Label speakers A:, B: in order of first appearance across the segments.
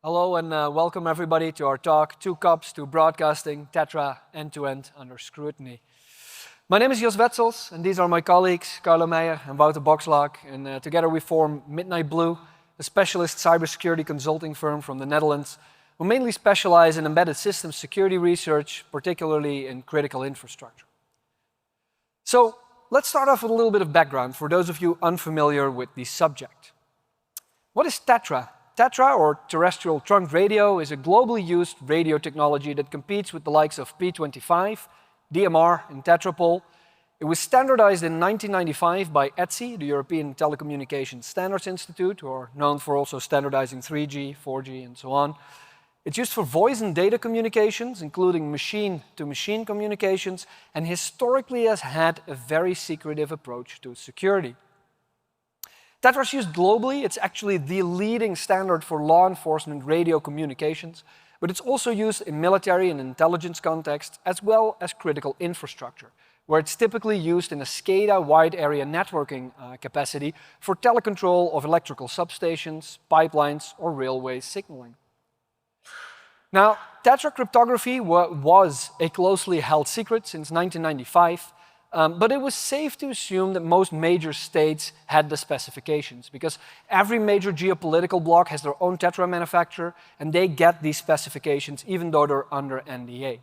A: Hello and welcome everybody to our talk, Two Cups to Broadcasting, TETRA, End-to-End Under Scrutiny. My name is Jos Wetzels, and these are my colleagues, Carlo Meijer and Wouter Boxlaak, and together we form Midnight Blue, a specialist cybersecurity consulting firm from the Netherlands, who mainly specialize in embedded systems security research, particularly in critical infrastructure. So let's start off with a little bit of background for those of you unfamiliar with the subject. What is TETRA? TETRA, or terrestrial trunk radio, is a globally used radio technology that competes with the likes of P25, DMR, and Tetrapol. It was standardized in 1995 by ETSI, the European Telecommunications Standards Institute, who are known for also standardizing 3G, 4G, and so on. It's used for voice and data communications, including machine-to-machine communications, and historically has had a very secretive approach to security. TETRA is used globally. It's actually the leading standard for law enforcement radio communications, but it's also used in military and intelligence contexts, as well as critical infrastructure, where it's typically used in a SCADA wide area networking capacity for telecontrol of electrical substations, pipelines, or railway signaling. Now, TETRA cryptography was a closely held secret since 1995, but it was safe to assume that most major states had the specifications, because every major geopolitical bloc has their own TETRA manufacturer, and they get these specifications even though they're under NDA.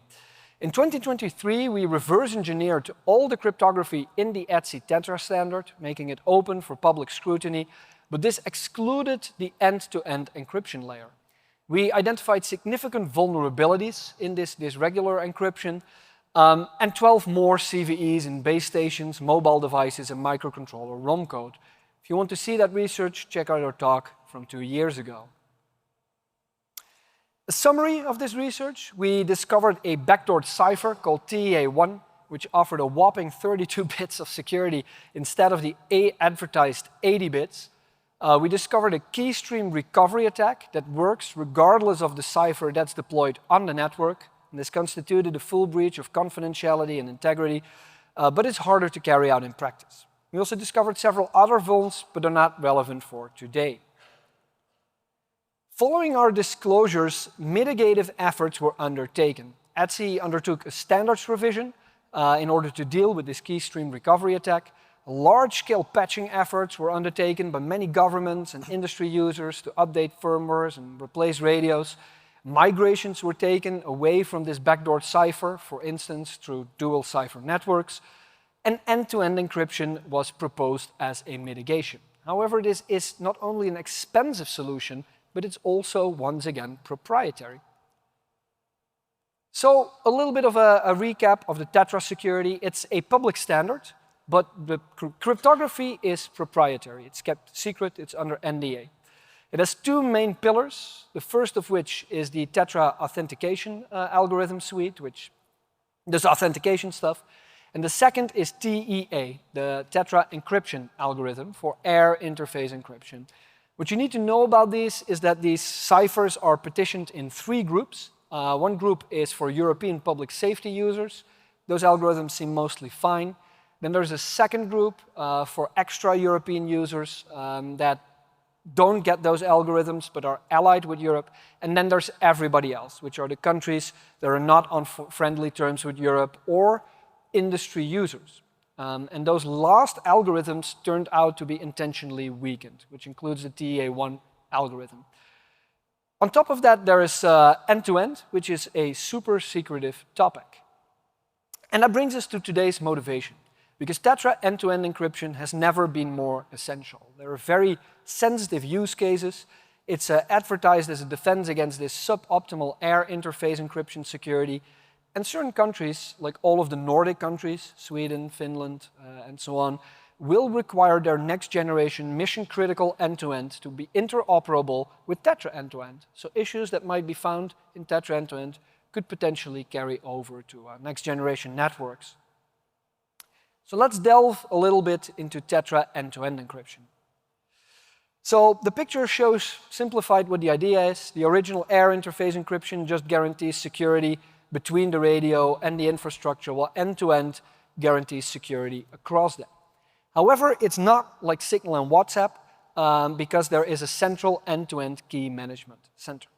A: In 2023, we reverse engineered all the cryptography in the ETSI TETRA standard, making it open for public scrutiny, but this excluded the end-to-end encryption layer. We identified significant vulnerabilities in this regular encryption, and 12 more CVEs in base stations, mobile devices, and microcontroller ROM code. If you want to see that research, check out our talk from 2 years ago. A summary of this research: we discovered a backdoor cipher called TEA1, which offered a whopping 32 bits of security instead of the advertised 80 bits. We discovered a key stream recovery attack that works regardless of the cipher that's deployed on the network. And this constituted a full breach of confidentiality and integrity, but it's harder to carry out in practice. We also discovered several other vulns, but are not relevant for today. Following our disclosures, mitigative efforts were undertaken. ETSI undertook a standards revision in order to deal with this key stream recovery attack. Large-scale patching efforts were undertaken by many governments and industry users to update firmwares and replace radios. Migrations were taken away from this backdoor cipher, for instance, through dual cipher networks, and end-to-end encryption was proposed as a mitigation. However, this is not only an expensive solution, but it's also, once again, proprietary. So, a little bit of a recap of the TETRA security. It's a public standard, but the cryptography is proprietary. It's kept secret, it's under NDA. It has two main pillars, the first of which is the TETRA authentication algorithm suite, which does authentication stuff. And the second is TEA, the TETRA encryption algorithm for air interface encryption. What you need to know about these is that these ciphers are partitioned in 3 groups. One group is for European public safety users. Those algorithms seem mostly fine. Then there's a second group for extra-European users that don't get those algorithms but are allied with Europe. And then there's everybody else, which are the countries that are not on friendly terms with Europe or industry users. And those last algorithms turned out to be intentionally weakened, which includes the TEA1 algorithm. On top of that, there is end-to-end, which is a super secretive topic. And that brings us to today's motivation, because TETRA end-to-end encryption has never been more essential. There are very sensitive use cases. It's advertised as a defense against this suboptimal air interface encryption security. And certain countries, like all of the Nordic countries, Sweden, Finland, and so on, will require their next generation mission-critical end-to-end to be interoperable with TETRA end-to-end. So issues that might be found in TETRA end-to-end could potentially carry over to next generation networks. So let's delve a little bit into TETRA end-to-end encryption. So the picture shows, simplified, what the idea is. The original air interface encryption just guarantees security between the radio and the infrastructure, while end-to-end guarantees security across them. However, it's not like Signal and WhatsApp because there is a central end-to-end key management center.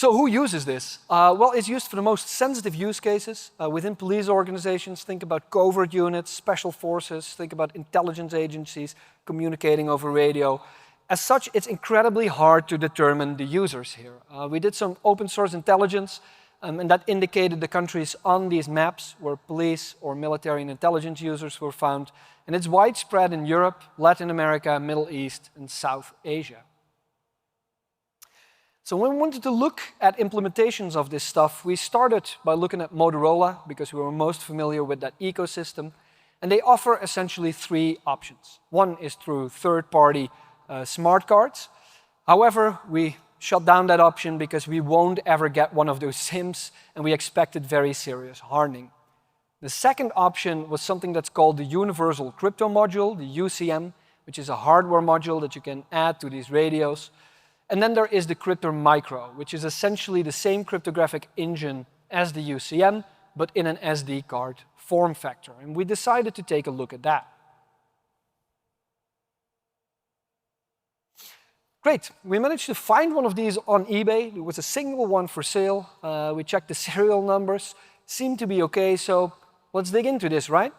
A: So who uses this? Well, it's used for the most sensitive use cases. Within police organizations, think about covert units, special forces, think about intelligence agencies communicating over radio. As such, it's incredibly hard to determine the users here. We did some open source intelligence, and that indicated the countries on these maps where police or military and intelligence users were found. And it's widespread in Europe, Latin America, Middle East, and South Asia. So when we wanted to look at implementations of this stuff, we started by looking at Motorola, because we were most familiar with that ecosystem. And they offer essentially 3 options. One is through third-party smart cards. However, we shut down that option because we won't ever get one of those SIMs, and we expected very serious hardening. The second option was something that's called the Universal Crypto Module, the UCM, which is a hardware module that you can add to these radios. And then there is the Crypto Micro, which is essentially the same cryptographic engine as the UCM, but in an SD card form factor. And we decided to take a look at that. Great, we managed to find one of these on eBay. There was a single one for sale. We checked the serial numbers, seemed to be okay, so let's dig into this, right?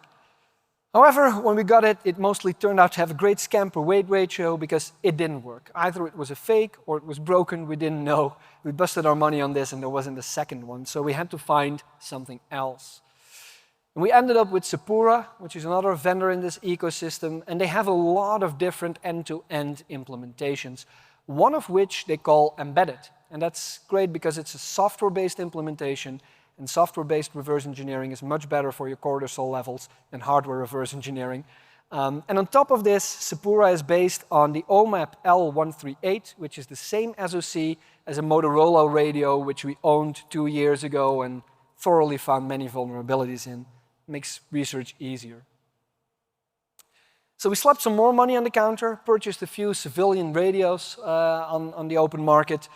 A: However, when we got it, it mostly turned out to have a great scam per weight ratio because it didn't work. Either it was a fake or it was broken, we didn't know. We busted our money on this and there wasn't a second one, so we had to find something else. And we ended up with Sepura, which is another vendor in this ecosystem, and they have a lot of different end-to-end implementations, one of which they call embedded. And that's great because it's a software-based implementation, and software-based reverse engineering is much better for your cortisol levels than hardware reverse engineering. And on top of this, Sepura is based on the OMAP L138, which is the same SoC as a Motorola radio, which we owned 2 years ago and thoroughly found many vulnerabilities in. Makes research easier. So we slapped some more money on the counter, purchased a few civilian radios on the open market,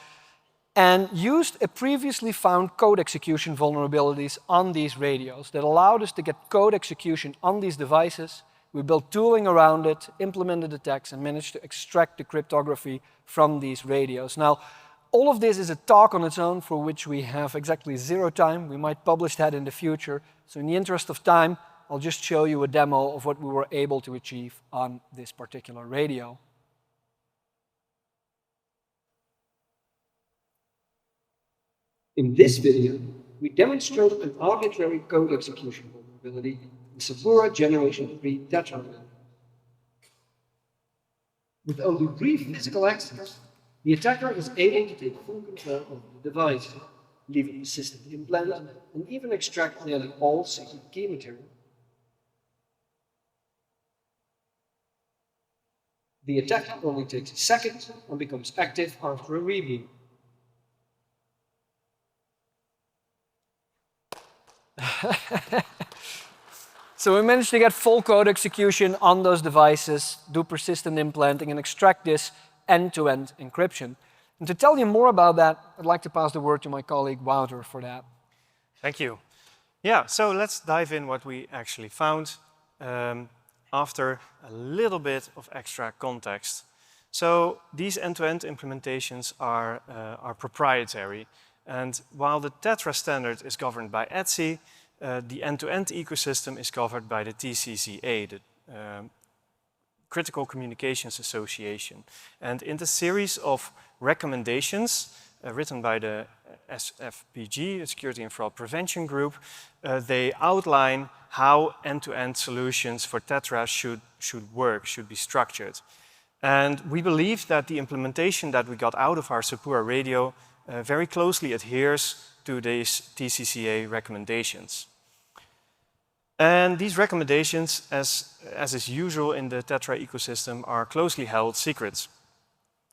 A: and used a previously found code execution vulnerabilities on these radios that allowed us to get code execution on these devices. We built tooling around it, implemented attacks, and managed to extract the cryptography from these radios. Now, all of this is a talk on its own for which we have exactly 0 time. We might publish that in the future. So in the interest of time, I'll just show you a demo of what we were able to achieve on this particular radio. In this video, we demonstrate an arbitrary code execution vulnerability in Sepura Generation 3 TETRA. With only brief physical access, the attacker is able to take full control of the device, leaving the system implanted, and even extract nearly all secret key material. The attack only takes a second and becomes active after a reboot. So we managed to get full code execution on those devices, do persistent implanting, and extract this end-to-end encryption. And to tell you more about that, I'd like to pass the word to my colleague Wouter for that.
B: Thank you. Yeah, so let's dive in what we actually found after a little bit of extra context. So these end-to-end implementations are proprietary. And while the TETRA standard is governed by ETSI, the end-to-end ecosystem is covered by the TCCA, the Critical Communications Association. And in the series of recommendations written by the SFPG, the Security and Fraud Prevention Group, they outline how end-to-end solutions for TETRA should work, should be structured. And we believe that the implementation that we got out of our Sepura radio very closely adheres to these TCCA recommendations. And these recommendations, as is usual in the TETRA ecosystem, are closely held secrets.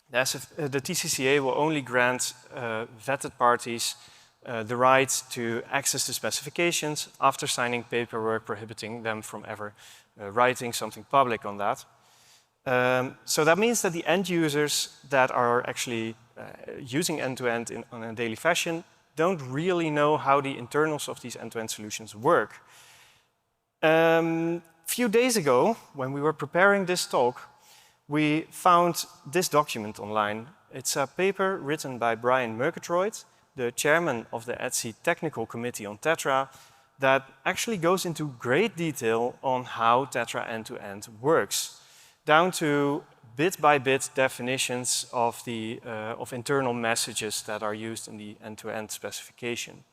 B: The TCCA will only grant vetted parties the right to access the specifications after signing paperwork prohibiting them from ever writing something public on that. So that means that the end users that are actually using end-to-end on a daily fashion don't really know how the internals of these end-to-end solutions work. A few days ago, when we were preparing this talk, we found this document online. It's a paper written by Brian Murgatroyd the chairman of the ETSI Technical Committee on TETRA, that actually goes into great detail on how TETRA end-to-end works, down to bit-by-bit definitions of the internal messages that are used in the end-to-end specification.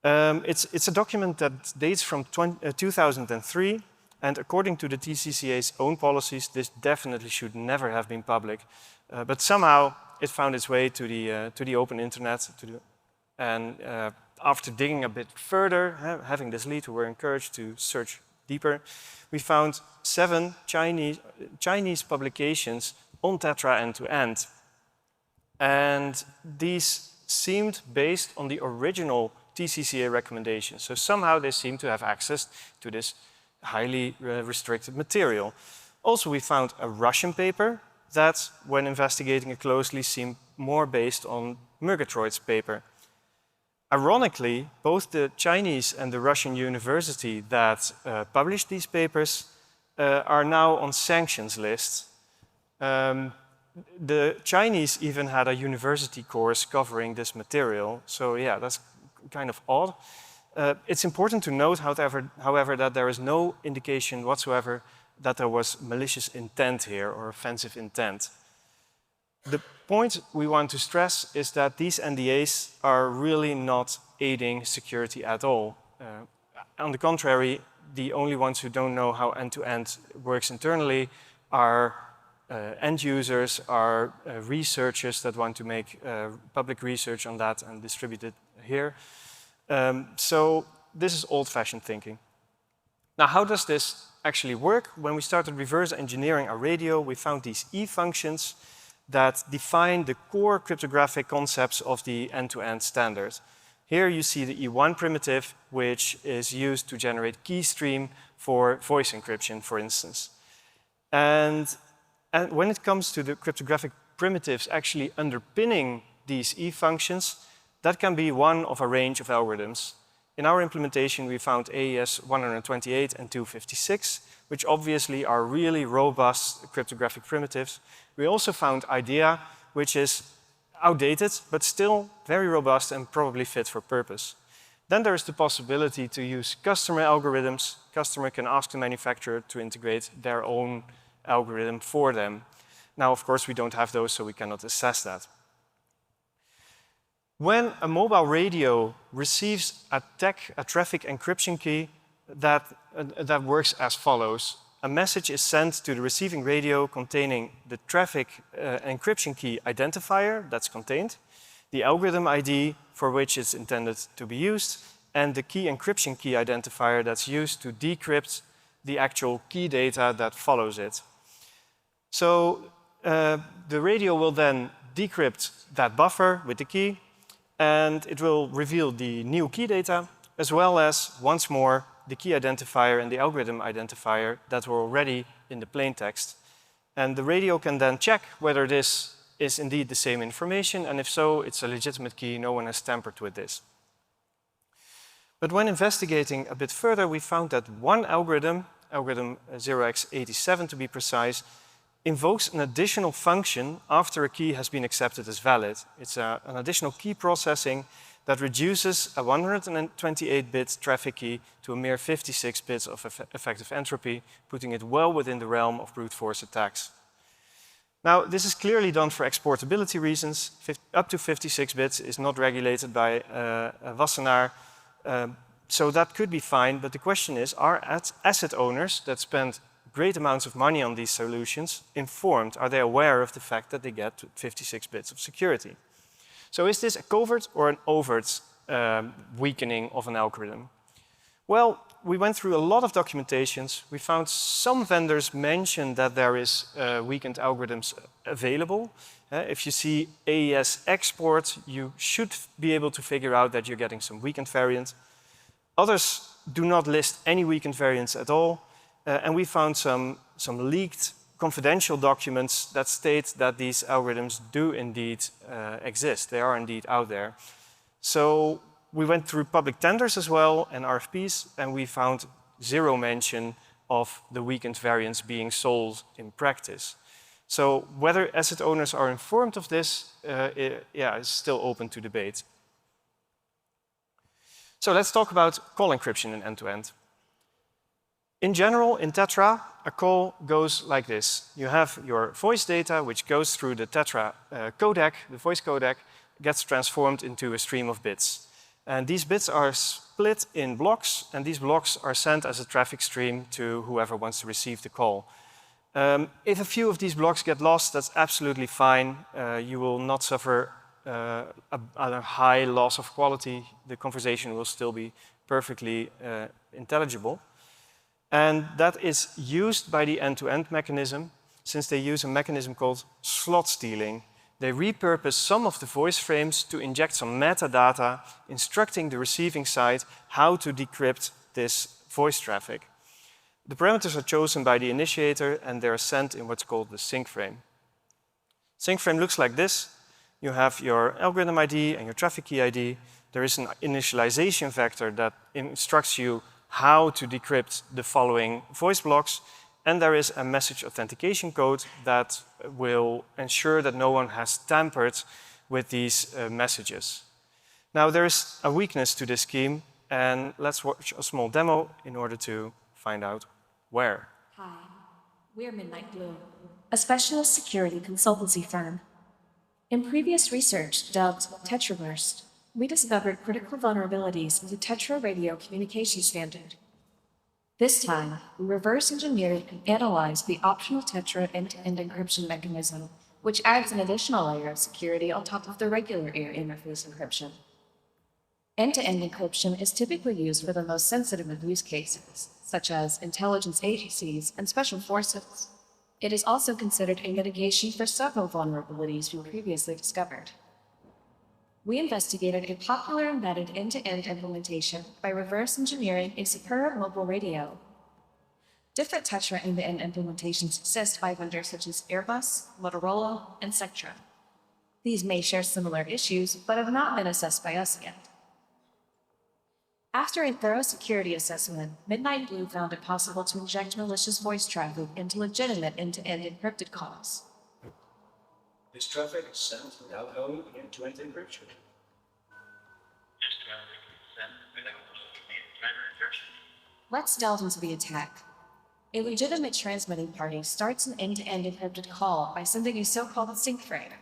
B: It's a document that dates from 2003, and according to the TCCA's own policies, this definitely should never have been public. But somehow it found its way to the open internet, and after digging a bit further, having this lead, we were encouraged to search deeper. We found 7 Chinese publications on TETRA end-to-end. And these seemed based on the original TCCA recommendations. So somehow they seem to have access to this highly restricted material. Also, we found a Russian paper that, when investigating it closely, seemed more based on Murgatroyd's paper. Ironically, both the Chinese and the Russian university that published these papers are now on sanctions lists. The Chinese even had a university course covering this material, so yeah, that's kind of odd. It's important to note, however, that there is no indication whatsoever that there was malicious intent here or offensive intent. The point we want to stress is that these NDAs are really not aiding security at all. On the contrary, the only ones who don't know how end-to-end works internally are end users, are researchers that want to make public research on that and distribute it here. So this is old-fashioned thinking. Now, how does this actually work? When we started reverse engineering our radio, we found these E functions that define the core cryptographic concepts of the end-to-end standard. Here you see the E1 primitive, which is used to generate key stream for voice encryption, for instance. And when it comes to the cryptographic primitives actually underpinning these E functions, that can be one of a range of algorithms. In our implementation, we found AES 128 and 256, which obviously are really robust cryptographic primitives. We also found IDEA, which is outdated, but still very robust and probably fit for purpose. Then there is the possibility to use customer algorithms. Customer can ask the manufacturer to integrate their own algorithm for them. Now, of course, we don't have those, so we cannot assess that. When a mobile radio receives a traffic encryption key, that works as follows. A message is sent to the receiving radio containing the traffic encryption key identifier that's contained, the algorithm ID for which it's intended to be used, and the key encryption key identifier that's used to decrypt the actual key data that follows it. So the radio will then decrypt that buffer with the key, and it will reveal the new key data, as well as, once more, the key identifier and the algorithm identifier that were already in the plain text. And the radio can then check whether this is indeed the same information, and if so, it's a legitimate key, no one has tampered with this. But when investigating a bit further, we found that one algorithm 0x87 to be precise, invokes an additional function after a key has been accepted as valid. It's an additional key processing that reduces a 128-bit traffic key to a mere 56 bits of effective entropy, putting it well within the realm of brute force attacks. Now, this is clearly done for exportability reasons. Up to 56 bits is not regulated by Wassenaar, so that could be fine, but the question is, are asset owners that spend great amounts of money on these solutions informed? Are they aware of the fact that they get 56 bits of security? So is this a covert or an overt weakening of an algorithm? Well, we went through a lot of documentations. We found some vendors mention that there is weakened algorithms available. If you see AES export, you should be able to figure out that you're getting some weakened variant. Others do not list any weakened variants at all. And we found some leaked confidential documents that state that these algorithms do indeed exist. They are indeed out there. So we went through public tenders as well and RFPs, and we found zero mention of the weakened variants being sold in practice. So whether asset owners are informed of this is still open to debate. So let's talk about call encryption in end-to-end. In general, in TETRA, a call goes like this. You have your voice data, which goes through the TETRA codec, the voice codec, gets transformed into a stream of bits. And these bits are split in blocks, and these blocks are sent as a traffic stream to whoever wants to receive the call. If a few of these blocks get lost, that's absolutely fine. You will not suffer a high loss of quality. The conversation will still be perfectly intelligible. And that is used by the end-to-end mechanism, since they use a mechanism called slot stealing. They repurpose some of the voice frames to inject some metadata, instructing the receiving side how to decrypt this voice traffic. The parameters are chosen by the initiator, and they are sent in what's called the sync frame. Sync frame looks like this. You have your algorithm ID and your traffic key ID. There is an initialization vector that instructs you how to decrypt the following voice blocks, and there is a message authentication code that will ensure that no one has tampered with these messages. Now, there is a weakness to this scheme, and let's watch a small demo in order to find out where.
C: Hi, we're Midnight Blue, a specialist security consultancy firm. In previous research dubbed TETRA, we discovered critical vulnerabilities in the TETRA radio communication standard. This time, we reverse engineered and analyzed the optional TETRA end-to-end encryption mechanism, which adds an additional layer of security on top of the regular air interface encryption. End-to-end encryption is typically used for the most sensitive of use cases, such as intelligence agencies and special forces. It is also considered a mitigation for several vulnerabilities we previously discovered. We investigated a popular embedded end-to-end implementation by reverse engineering a superb mobile radio. Different TETRA end-to-end implementations exist by vendors such as Airbus, Motorola, and Sectra. These may share similar issues, but have not been assessed by us yet. After a thorough security assessment, Midnight Blue found it possible to inject malicious voice traffic into legitimate end-to-end encrypted calls.
D: This traffic is sent without having end-to-end encryption.
C: Let's delve into the attack. A legitimate transmitting party starts an end-to-end encrypted call by sending a so-called sync frame.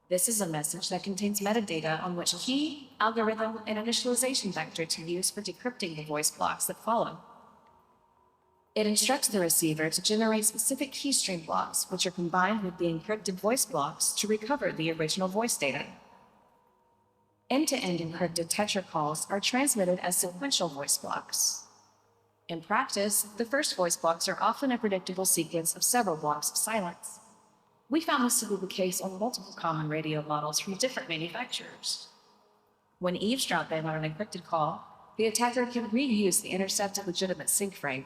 C: This is a message that contains metadata on which key, algorithm, and initialization vector to use for decrypting the voice blocks that follow. It instructs the receiver to generate specific keystream blocks, which are combined with the encrypted voice blocks to recover the original voice data. End-to-end encrypted TETRA calls are transmitted as sequential voice blocks. In practice, the first voice blocks are often a predictable sequence of several blocks of silence. We found this to be the case on multiple common radio models from different manufacturers. When eavesdropping on an encrypted call, the attacker can reuse the intercepted legitimate sync frame.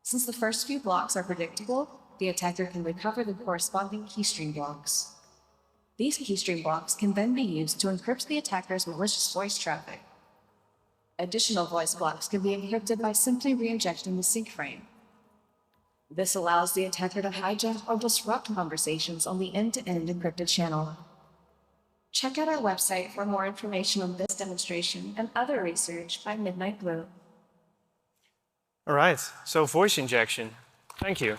C: Since the first few blocks are predictable, the attacker can recover the corresponding keystream blocks. These keystream blocks can then be used to encrypt the attacker's malicious voice traffic. Additional voice blocks can be encrypted by simply re-injecting the sync frame. This allows the attacker to hijack or disrupt conversations on the end-to-end encrypted channel. Check out our website for more information on this demonstration and other research by Midnight Blue.
B: All right, so voice injection. Thank you.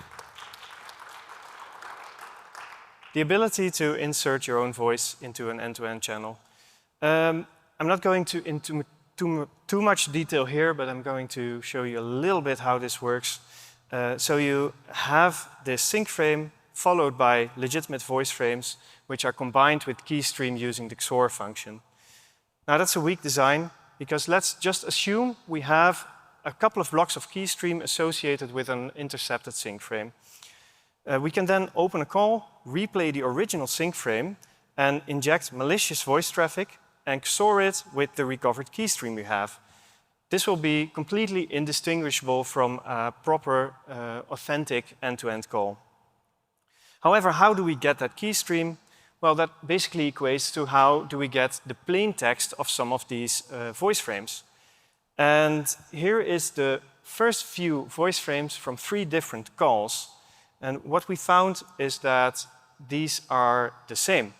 B: The ability to insert your own voice into an end-to-end channel. I'm not going into too much detail here, but I'm going to show you a little bit how this works. So you have this sync frame followed by legitimate voice frames, which are combined with keystream using the XOR function. Now that's a weak design, because let's just assume we have a couple of blocks of keystream associated with an intercepted sync frame. We can then open a call, replay the original sync frame, and inject malicious voice traffic and XOR it with the recovered keystream we have. This will be completely indistinguishable from a proper, authentic end-to-end call. However, how do we get that keystream? Well, that basically equates to how do we get the plain text of some of these voice frames. And here is the first few voice frames from 3 different calls. And what we found is that these are the same.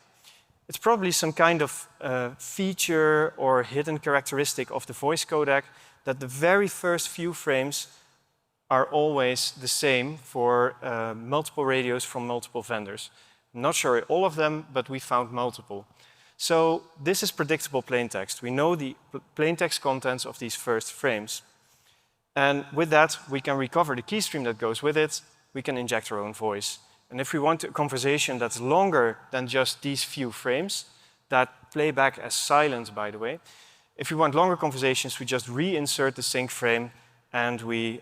B: It's probably some kind of feature or hidden characteristic of the voice codec that the very first few frames are always the same for multiple radios from multiple vendors. I'm not sure all of them, but we found multiple. So this is predictable plaintext. We know the plaintext contents of these first frames. And with that, we can recover the key stream that goes with it. We can inject our own voice. And if we want a conversation that's longer than just these few frames, that play back as silence, by the way, if we want longer conversations, we just reinsert the sync frame and we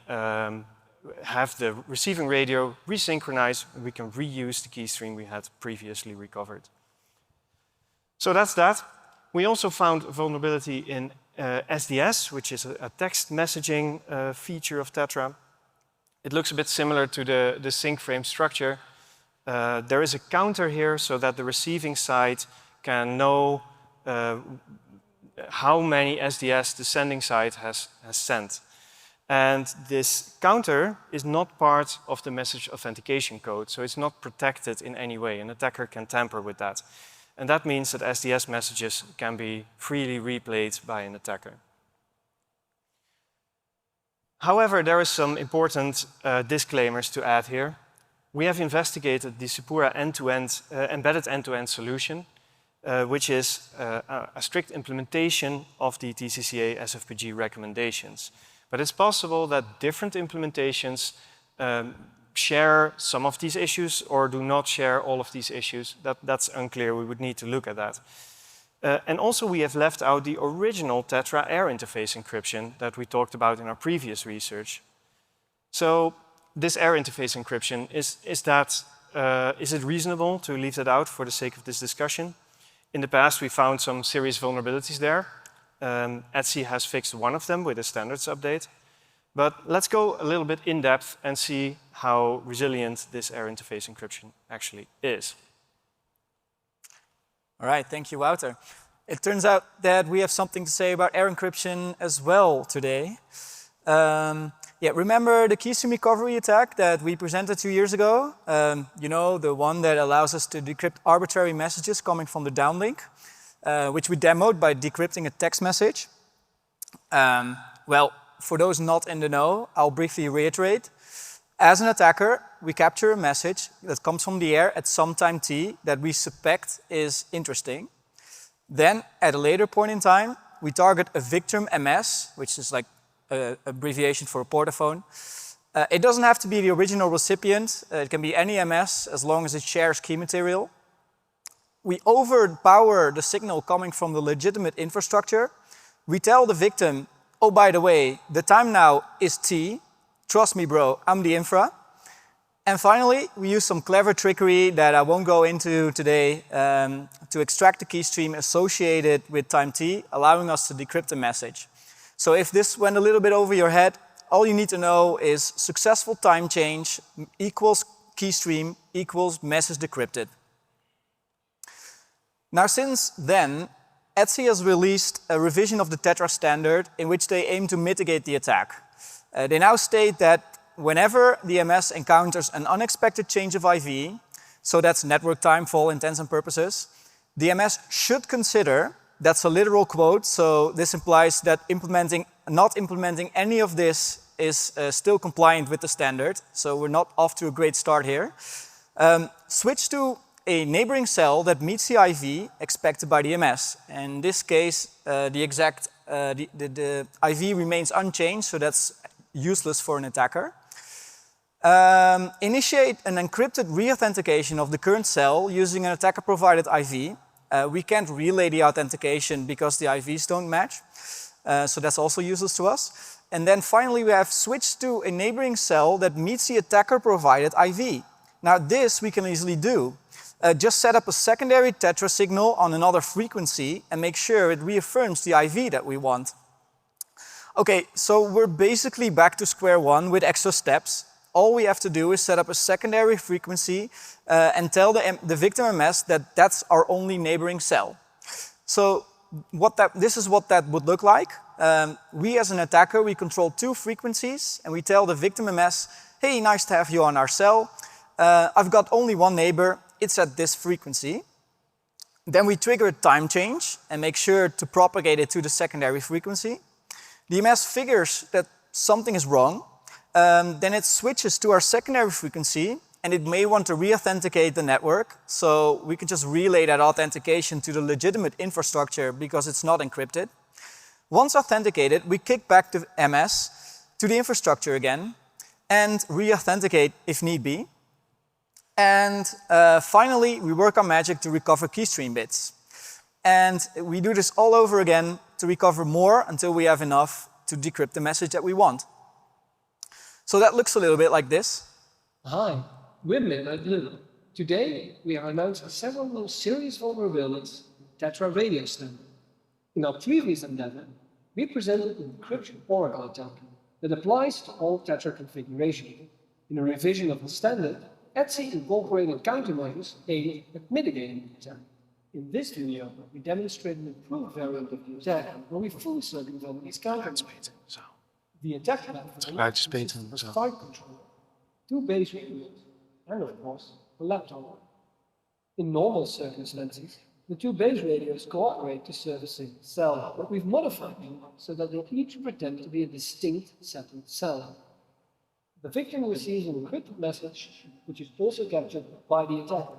B: have the receiving radio resynchronize, and we can reuse the key stream we had previously recovered. So that's that. We also found a vulnerability in SDS, which is a text messaging feature of TETRA. It looks a bit similar to the sync frame structure. There is a counter here so that the receiving side can know how many SDS the sending side has sent. And this counter is not part of the message authentication code, so it's not protected in any way. An attacker can tamper with that. And that means that SDS messages can be freely replayed by an attacker. However, there are some important disclaimers to add here. We have investigated the Sipura embedded end-to-end solution, which is a strict implementation of the TCCA SFPG recommendations. But it's possible that different implementations share some of these issues or do not share all of these issues. That's unclear. We would need to look at that. And also we have left out the original TETRA air interface encryption that we talked about in our previous research. So this air interface encryption, is it reasonable to leave that out for the sake of this discussion? In the past, we found some serious vulnerabilities there. ETSI has fixed one of them with a standards update. But let's go a little bit in depth and see how resilient this air interface encryption actually is.
E: All right, thank you, Wouter. It turns out that we have something to say about air encryption as well today. Yeah, remember the keystream recovery attack that we presented 2 years ago? You know, the one that allows us to decrypt arbitrary messages coming from the downlink, which we demoed by decrypting a text message. Well, for those not in the know, I'll briefly reiterate. As an attacker, we capture a message that comes from the air at some time t that we suspect is interesting. Then, at a later point in time, we target a victim MS, which is like an abbreviation for a portaphone. It doesn't have to be the original recipient. It can be any MS as long as it shares key material. We overpower the signal coming from the legitimate infrastructure. We tell the victim, oh, by the way, the time now is T. Trust me, bro, I'm the infra. And finally, we use some clever trickery that I won't go into today to extract the key stream associated with time T, allowing us to decrypt the message. So if this went a little bit over your head, all you need to know is successful time change equals key stream equals message decrypted. Now, since then, ETSI has released a revision of the TETRA standard in which they aim to mitigate the attack. They now state that whenever the MS encounters an unexpected change of IV, so that's network time for all intents and purposes, the MS should consider, that's a literal quote, so this implies that not implementing any of this is still compliant with the standard, so we're not off to a great start here. Switch to a neighboring cell that meets the IV expected by the MS. In this case, the IV remains unchanged, so that's useless for an attacker. Initiate an encrypted re-authentication of the current cell using an attacker-provided IV. We can't relay the authentication because the IVs don't match, so that's also useless to us. And then finally, we have switched to a neighboring cell that meets the attacker-provided IV. Now this we can easily do. Just set up a secondary TETRA signal on another frequency and make sure it reaffirms the IV that we want. Okay, so we're basically back to square one with extra steps. All we have to do is set up a secondary frequency and tell the victim MS that that's our only neighboring cell. So this is what that would look like. We as an attacker, we control 2 frequencies and we tell the victim MS, hey, nice to have you on our cell. I've got only one neighbor, it's at this frequency. Then we trigger a time change and make sure to propagate it to the secondary frequency. The EMS figures that something is wrong, then it switches to our secondary frequency, and it may want to re-authenticate the network, so we can just relay that authentication to the legitimate infrastructure because it's not encrypted. Once authenticated, we kick back the MS to the infrastructure again and re-authenticate if need be. And finally, we work our magic to recover keystream bits. And we do this all over again to recover more until we have enough to decrypt the message that we want. So that looks a little bit like this.
A: Hi, we're Midnight Blue. Today, we are announcing several serious vulnerabilities in TETRA radio standard. In our previous endeavor, we presented an encryption oracle attack that applies to all TETRA configuration. In a revision of the standard, ETSI incorporated countermeasures aimed at mitigating the attack. In this video, we demonstrate an improved variant of the attack where we fully circumvent these countermeasures. The attack platform consists of a site controller, 2 base radios, and of course, a laptop. In normal circumstances, the 2 base radios cooperate to serve a single cell, but we've modified them so that they each pretend to be a distinct separate cell. The victim receives an encrypted message, which is also captured by the attacker.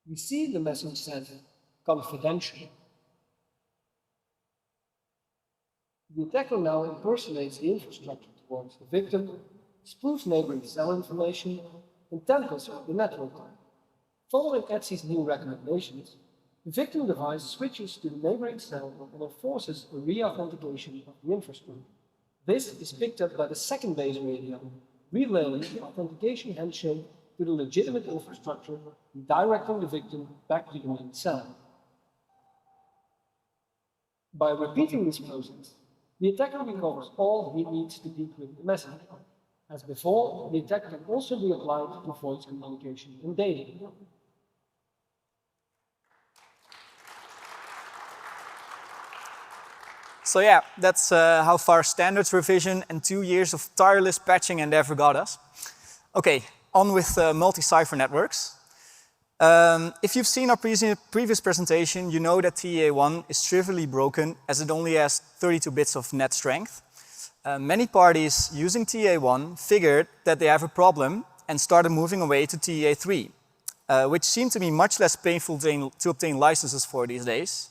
A: We see the message said, confidential. The attacker now impersonates the infrastructure towards the victim, spoofs neighboring cell information, and tampers with the network. Following ETSI's new recommendations, the victim device switches to the neighboring cell and enforces a re-authentication of the infrastructure. This is picked up by the second base radio, relaying the authentication handshake to the legitimate infrastructure and directing the victim back to the main cell. By repeating this process, the attacker recovers all he needs to decrypt the message. As before, the attack can also be applied to voice communication and data.
E: So yeah, that's how far standards revision and 2 years of tireless patching endeavor got us. Okay, on with multi-cipher networks. If you've seen our previous presentation, you know that TEA1 is trivially broken as it only has 32 bits of net strength. Many parties using TEA1 figured that they have a problem and started moving away to TEA3, which seemed to be much less painful to obtain licenses for these days.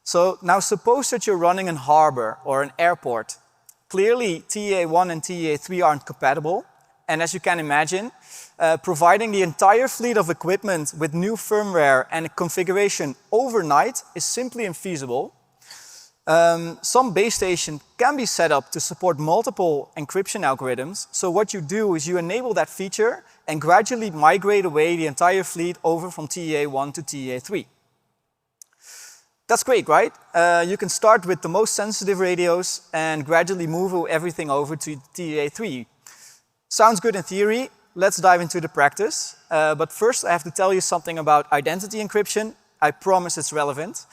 E: So now suppose that you're running a harbor or an airport. Clearly TEA1 and TEA3 aren't compatible, and as you can imagine, providing the entire fleet of equipment with new firmware and configuration overnight is simply infeasible. Some base station can be set up to support multiple encryption algorithms. So what you do is you enable that feature and gradually migrate away the entire fleet over from TEA1 to TEA3. That's great, right? You can start with the most sensitive radios and gradually move everything over to TEA3. Sounds good in theory. Let's dive into the practice. But first, I have to tell you something about identity encryption. I promise it's relevant.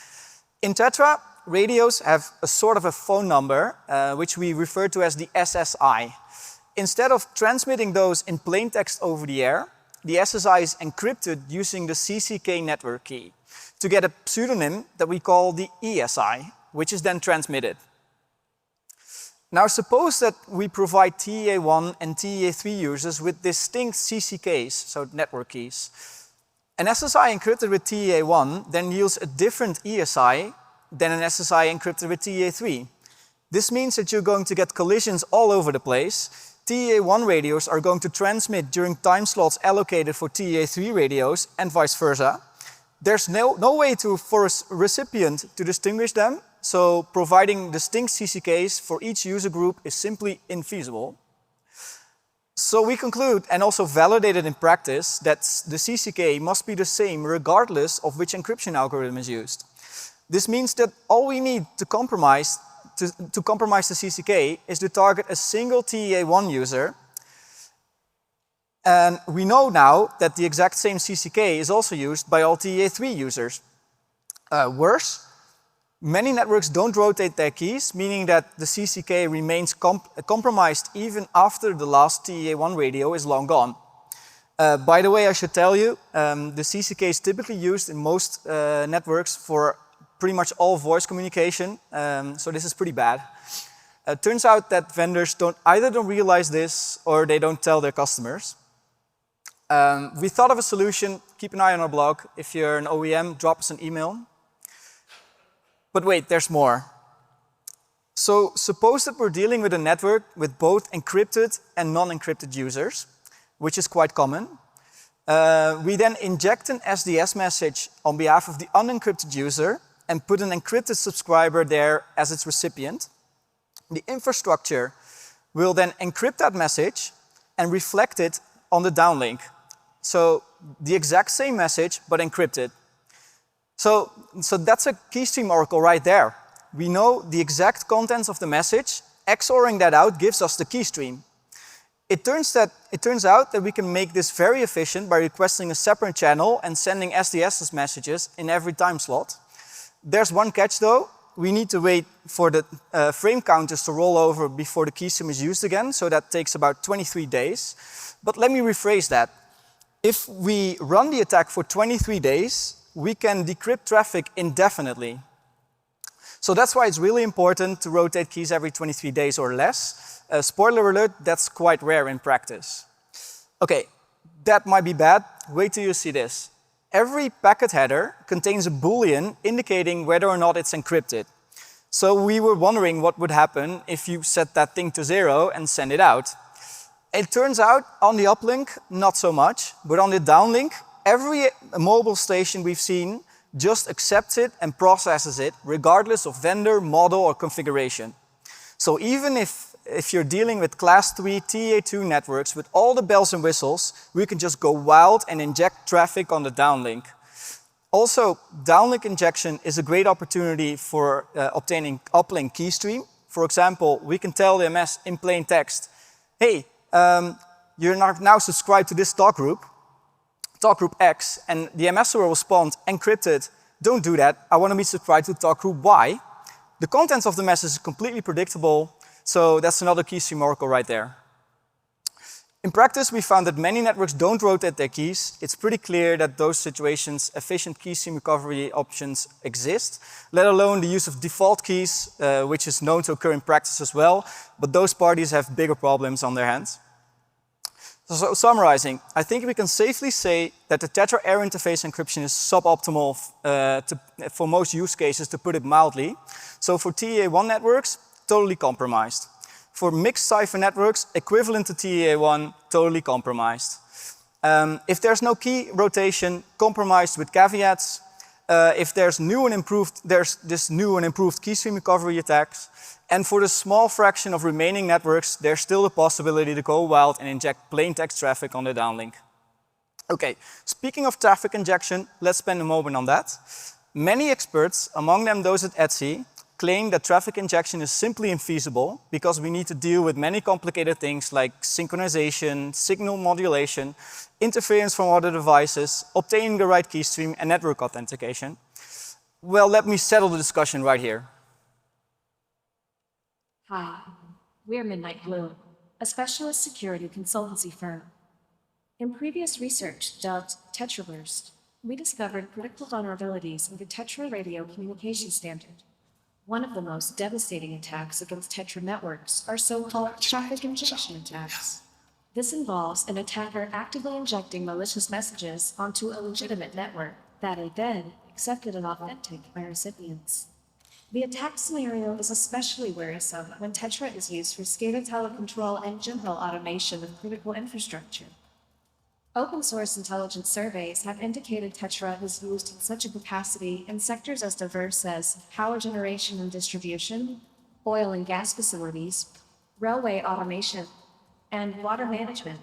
E: In TETRA, radios have a sort of a phone number, which we refer to as the SSI. Instead of transmitting those in plain text over the air, the SSI is encrypted using the CCK network key to get a pseudonym that we call the ESI, which is then transmitted. Now suppose that we provide TEA1 and TEA3 users with distinct CCKs, so network keys. An SSI encrypted with TEA1 then yields a different ESI than an SSI encrypted with TEA3. This means that you're going to get collisions all over the place. TEA1 radios are going to transmit during time slots allocated for TEA3 radios and vice versa. There's no way for a recipient to distinguish them, so providing distinct CCKs for each user group is simply infeasible. So we conclude, and also validated in practice, that the CCK must be the same regardless of which encryption algorithm is used. This means that all we need to compromise the CCK is to target a single TEA1 user. And we know now that the exact same CCK is also used by all TEA3 users. Worse, Many networks don't rotate their keys, meaning that the CCK remains compromised even after the last TEA1 radio is long gone. By the way, I should tell you, the CCK is typically used in most networks for pretty much all voice communication, so this is pretty bad. It turns out that vendors either don't realize this or they don't tell their customers. We thought of a solution. Keep an eye on our blog. If you're an OEM, drop us an email. But wait, there's more. So suppose that we're dealing with a network with both encrypted and non-encrypted users, which is quite common. We then inject an SDS message on behalf of the unencrypted user and put an encrypted subscriber there as its recipient. The infrastructure will then encrypt that message and reflect it on the downlink. So the exact same message, but encrypted. So that's a keystream oracle right there. We know the exact contents of the message. XORing that out gives us the keystream. It turns out that we can make this very efficient by requesting a separate channel and sending SDS messages in every time slot. There's one catch though. We need to wait for the frame counters to roll over before the keystream is used again, so that takes about 23 days. But let me rephrase that. If we run the attack for 23 days, we can decrypt traffic indefinitely. So that's why it's really important to rotate keys every 23 days or less. Spoiler alert, that's quite rare in practice. Okay, that might be bad. Wait till you see this. Every packet header contains a boolean indicating whether or not it's encrypted. So we were wondering what would happen if you set that thing to 0 and send it out. It turns out on the uplink, not so much, but on the downlink, every mobile station we've seen just accepts it and processes it regardless of vendor, model, or configuration. So even if you're dealing with class 3 TEA2 networks with all the bells and whistles, we can just go wild and inject traffic on the downlink. Also, downlink injection is a great opportunity for obtaining uplink keystream. For example, we can tell the MS in plain text, hey, you're now subscribed to this talk group X, and the MS will respond, encrypted, don't do that, I want to be subscribed to talk group Y. The contents of the message is completely predictable, so that's another keystream oracle right there. In practice, we found that many networks don't rotate their keys. It's pretty clear that those situations, efficient keystream recovery options exist, let alone the use of default keys, which is known to occur in practice as well, but those parties have bigger problems on their hands. So summarizing, I think we can safely say that the TETRA air interface encryption is suboptimal for most use cases, to put it mildly. So for TEA1 networks, totally compromised. For mixed cipher networks, equivalent to TEA1, totally compromised. If there's no key rotation, compromised with caveats. If there's this new and improved keystream recovery attacks. And for the small fraction of remaining networks, there's still the possibility to go wild and inject plain text traffic on the downlink. Okay, speaking of traffic injection, let's spend a moment on that. Many experts, among them those at ETSI, claim that traffic injection is simply infeasible because we need to deal with many complicated things like synchronization, signal modulation, interference from other devices, obtaining the right keystream, and network authentication. Well, let me settle the discussion right here.
C: Hi, we're Midnight Blue, a specialist security consultancy firm. In previous research dubbed TETRA, we discovered critical vulnerabilities in the TETRA radio communication standard. One of the most devastating attacks against TETRA networks are so-called traffic injection attacks. This involves an attacker actively injecting malicious messages onto a legitimate network that are then accepted and authentic by recipients. The attack scenario is especially worrisome when TETRA is used for SCADA telecontrol and general automation of critical infrastructure. Open source intelligence surveys have indicated TETRA is used in such a capacity in sectors as diverse as power generation and distribution, oil and gas facilities, railway automation, and water management.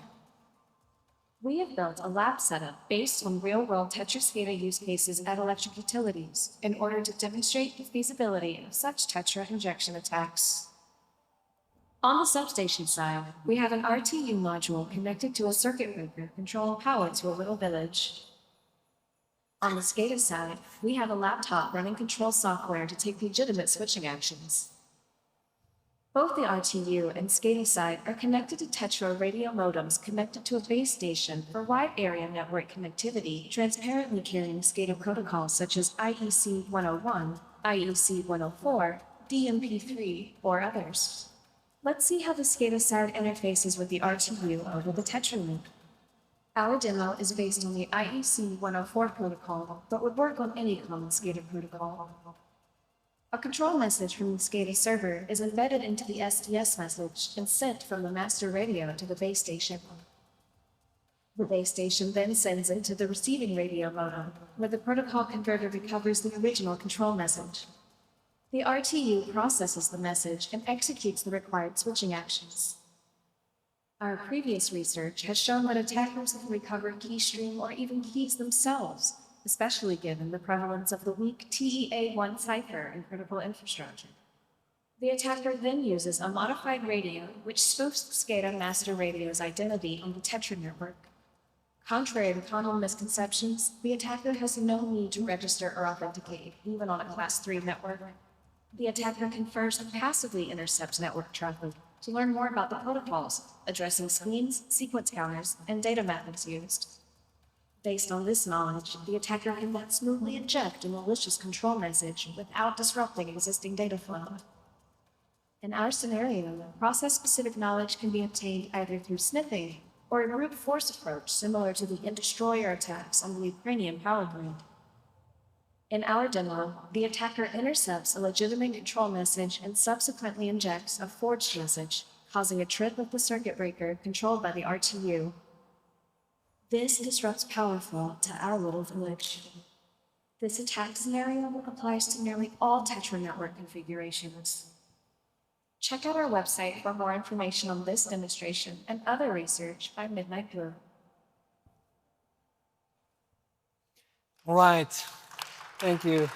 C: We have built a lab setup based on real-world TETRA SCADA use cases at electric utilities in order to demonstrate the feasibility of such TETRA injection attacks. On the substation side, we have an RTU module connected to a circuit breaker controlling power to a little village. On the SCADA side, we have a laptop running control software to take legitimate switching actions. Both the RTU and SCADA side are connected to TETRA radio modems connected to a base station for wide area network connectivity, transparently carrying SCADA protocols such as IEC 101, IEC 104, DMP3, or others. Let's see how the SCADA side interfaces with the RTU over the TETRA link. Our demo is based on the IEC 104 protocol, but would work on any common SCADA protocol. A control message from the SCADA server is embedded into the SDS message and sent from the master radio to the base station. The base station then sends it to the receiving radio modem, where the protocol converter recovers the original control message. The RTU processes the message and executes the required switching actions. Our previous research has shown that attackers can recover keystream or even keys themselves, especially given the prevalence of the weak TEA1 cipher in critical infrastructure. The attacker then uses a modified radio which spoofs the SCADA master radio's identity on the TETRA network. Contrary to common misconceptions, the attacker has no need to register or authenticate, even on a Class 3 network. The attacker can first passively intercept network traffic to learn more about the protocols, addressing screens, sequence counters, and data methods used. Based on this knowledge, the attacker can then smoothly inject a malicious control message without disrupting existing data flow. In our scenario, process-specific knowledge can be obtained either through sniffing or a brute force approach similar to the destroyer attacks on the Ukrainian power grid. In our demo, the attacker intercepts a legitimate control message and subsequently injects a forged message, causing a trip of the circuit breaker controlled by the RTU. This disrupts power flow to our little village. This attack scenario applies to nearly all TETRA network configurations. Check out our website for more information on this demonstration and other research by Midnight Blue.
A: All right. Thank you.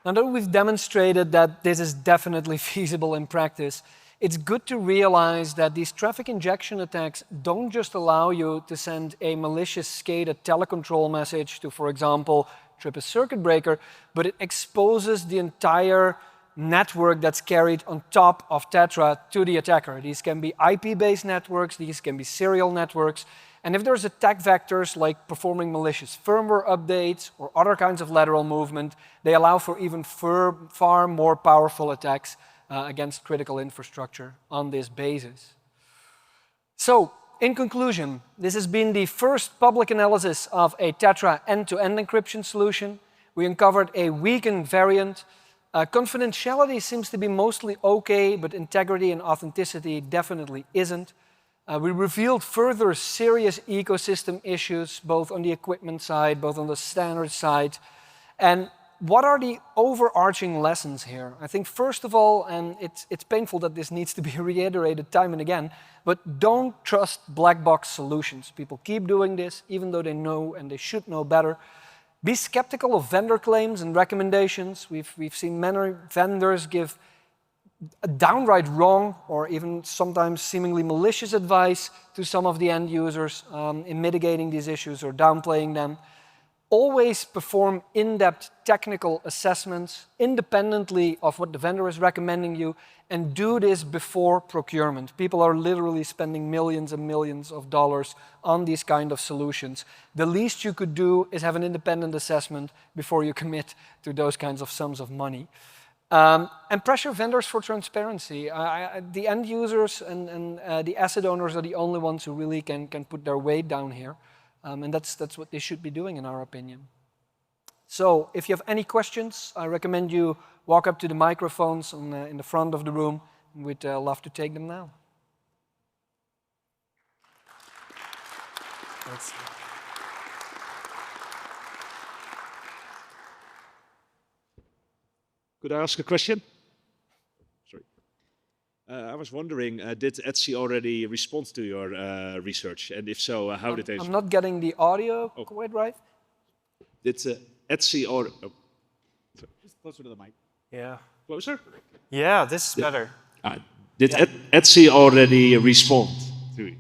A: Now that we've demonstrated that this is definitely feasible in practice, it's good to realize that these traffic injection attacks don't just allow you to send a malicious SCADA telecontrol message to, for example, trip a circuit breaker, but it exposes the entire network that's carried on top of TETRA to the attacker. These can be IP-based networks, these can be serial networks, and if there's attack vectors like performing malicious firmware updates or other kinds of lateral movement, they allow for even far more powerful attacks against critical infrastructure on this basis. So, in conclusion, this has been the first public analysis of a TETRA end-to-end encryption solution. We uncovered a weakened variant. Confidentiality seems to be mostly okay, but integrity and authenticity definitely isn't. We revealed further serious ecosystem issues, both on the equipment side, both on the standard side. And what are the overarching lessons here? I think first of all, and it's painful that this needs to be reiterated time and again, but don't trust black box solutions. People keep doing this, even though they know and they should know better. Be skeptical of vendor claims and recommendations. We've seen many vendors give downright wrong or even sometimes seemingly malicious advice to some of the end users in mitigating these issues or downplaying them. Always perform in-depth technical assessments independently of what the vendor is recommending you, and do this before procurement. People are literally spending millions and millions of dollars on these kind of solutions. The least you could do is have an independent assessment before you commit to those kinds of sums of money. And pressure vendors for transparency. The end users and the asset owners are the only ones who really can put their weight down here. And that's what they should be doing, in our opinion. So, if you have any questions, I recommend you walk up to the microphones in the front of the room, and we'd love to take them now.
B: Thanks.
F: Could I ask a question? Sorry. I was wondering, did ETSI already respond to your research? And if so, how did they...
A: I'm not getting the audio quite right.
F: Did ETSI or... Oh. Just closer to the mic.
B: Yeah.
F: Closer?
B: Yeah, this is better.
F: Did ETSI already respond to you?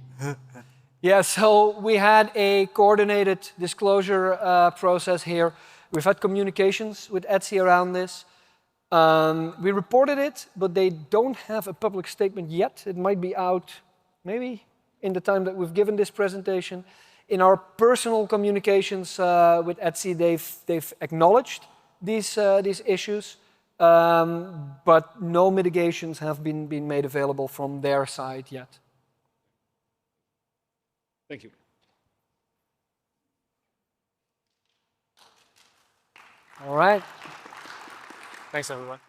A: Yeah, so we had a coordinated disclosure process here. We've had communications with Etsy around this. We reported it, but they don't have a public statement yet. It might be out maybe in the time that we've given this presentation. In our personal communications with Etsy, they've acknowledged these issues, but no mitigations have been made available from their side yet.
F: Thank you.
A: All right.
B: Thanks, everyone.